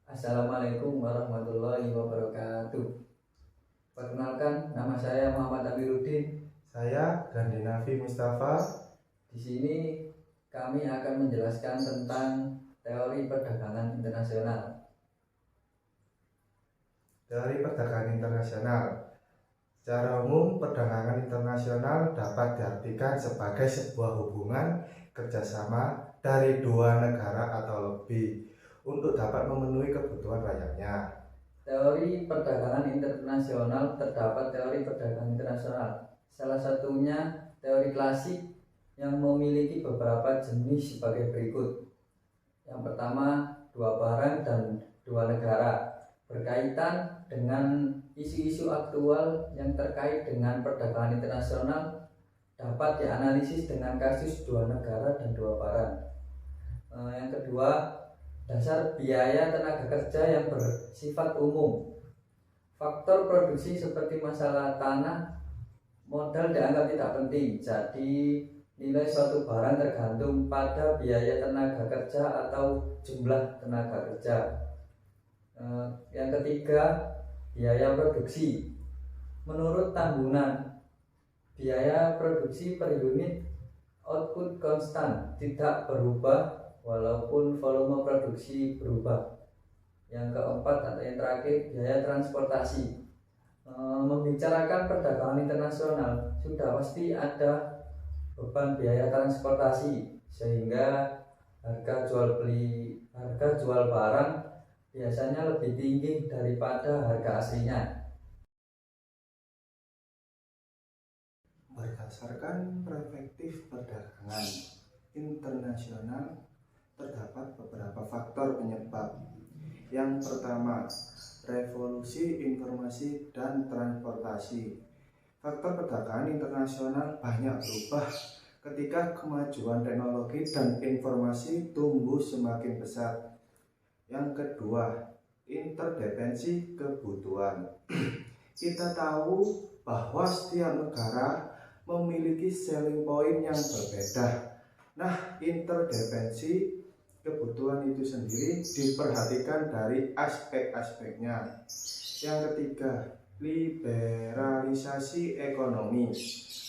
Assalamualaikum warahmatullahi wabarakatuh. Perkenalkan, nama saya Muhammad Amiruddin. Saya Gandhi Nafi Mustafa. Di sini kami akan menjelaskan tentang teori perdagangan internasional. Teori perdagangan internasional. Secara umum, perdagangan internasional dapat diartikan sebagai sebuah hubungan kerjasama dari dua negara atau lebih untuk dapat memenuhi kebutuhan rakyatnya. Teori perdagangan internasional, terdapat teori perdagangan internasional. Salah satunya teori klasik yang memiliki beberapa jenis sebagai berikut. Yang pertama, dua barang dan dua negara, berkaitan dengan isu-isu aktual yang terkait dengan perdagangan internasional dapat dianalisis dengan kasus dua negara dan dua barang. Yang kedua, dasar biaya tenaga kerja yang bersifat umum. Faktor produksi seperti masalah tanah, modal dianggap tidak penting. Jadi nilai suatu barang tergantung pada biaya tenaga kerja atau jumlah tenaga kerja. Yang ketiga, biaya produksi. Menurut Tambunan, biaya produksi per unit output konstan, tidak berubah walaupun volume produksi berubah. Yang keempat atau yang terakhir, biaya transportasi. Membicarakan perdagangan internasional sudah pasti ada beban biaya transportasi, sehingga harga jual barang biasanya lebih tinggi daripada harga aslinya. Berdasarkan perspektif perdagangan internasional, terdapat beberapa faktor penyebab. Yang pertama, revolusi informasi dan transportasi. Faktor perdagangan internasional banyak berubah ketika kemajuan teknologi dan informasi tumbuh semakin pesat. Yang kedua, interdependensi kebutuhan. Kita tahu bahwa setiap negara memiliki selling point yang berbeda. Nah, interdependensi kebutuhan itu sendiri diperhatikan dari aspek-aspeknya. Yang ketiga, liberalisasi ekonomi.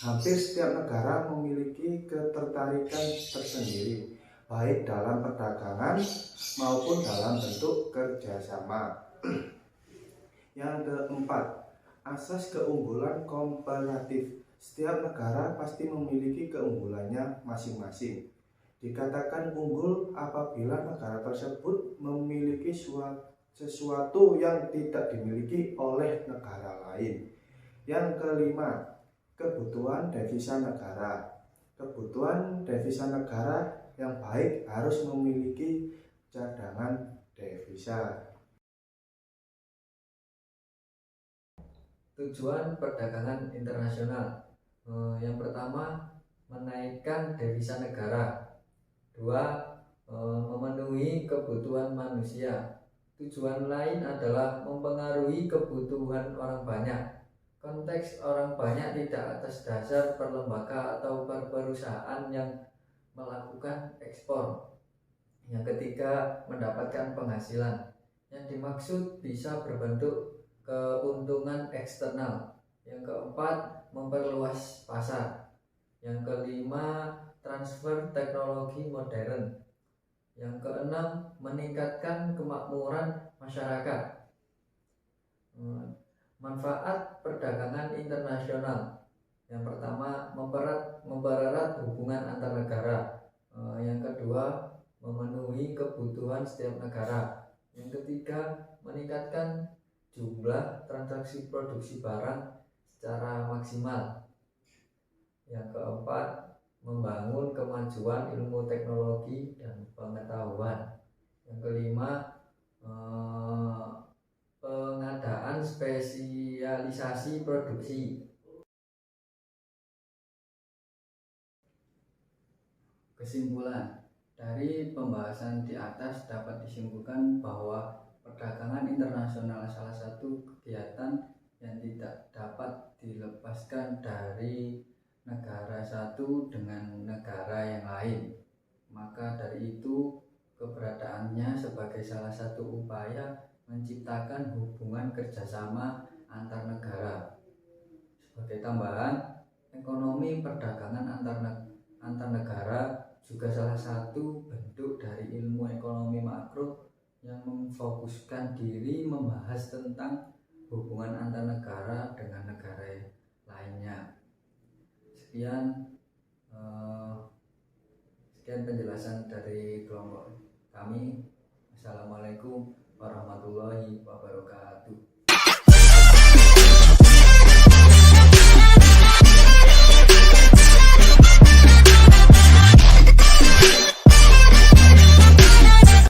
Hampir setiap negara memiliki ketertarikan tersendiri, baik dalam perdagangan maupun dalam bentuk kerjasama. Yang keempat, asas keunggulan komparatif. Setiap negara pasti memiliki keunggulannya masing-masing. Dikatakan unggul apabila negara tersebut memiliki sesuatu yang tidak dimiliki oleh negara lain. Yang kelima, kebutuhan devisa negara. Kebutuhan devisa negara yang baik harus memiliki cadangan devisa. Tujuan perdagangan internasional. Yang pertama, menaikkan devisa negara. Dua, memenuhi kebutuhan manusia. Tujuan lain adalah mempengaruhi kebutuhan orang banyak. Konteks orang banyak tidak atas dasar per lembaga atau per perusahaan yang melakukan ekspor. Yang ketiga, mendapatkan penghasilan. Yang dimaksud bisa berbentuk keuntungan eksternal. Yang keempat, memperluas pasar. Yang kelima, transfer teknologi modern. Yang keenam, meningkatkan kemakmuran masyarakat. Manfaat perdagangan internasional. Yang pertama, mempererat hubungan antar negara. Yang kedua, memenuhi kebutuhan setiap negara. Yang ketiga, meningkatkan jumlah transaksi produksi barang secara maksimal. Yang keempat, membangun kemajuan ilmu teknologi dan pengetahuan. Yang kelima, pengadaan spesialisasi produksi. Kesimpulan dari pembahasan di atas dapat disimpulkan bahwa perdagangan internasional salah satu kegiatan yang tidak dapat dilepaskan dari negara satu dengan negara yang lain. Maka dari itu, keberadaannya sebagai salah satu upaya menciptakan hubungan kerjasama antar negara. Sebagai tambahan, ekonomi perdagangan antar negara juga salah satu bentuk dari ilmu ekonomi makro yang memfokuskan diri membahas tentang hubungan antar negara dengan negara lainnya. Sekian penjelasan dari kelompok kami. Assalamualaikum warahmatullahi wabarakatuh.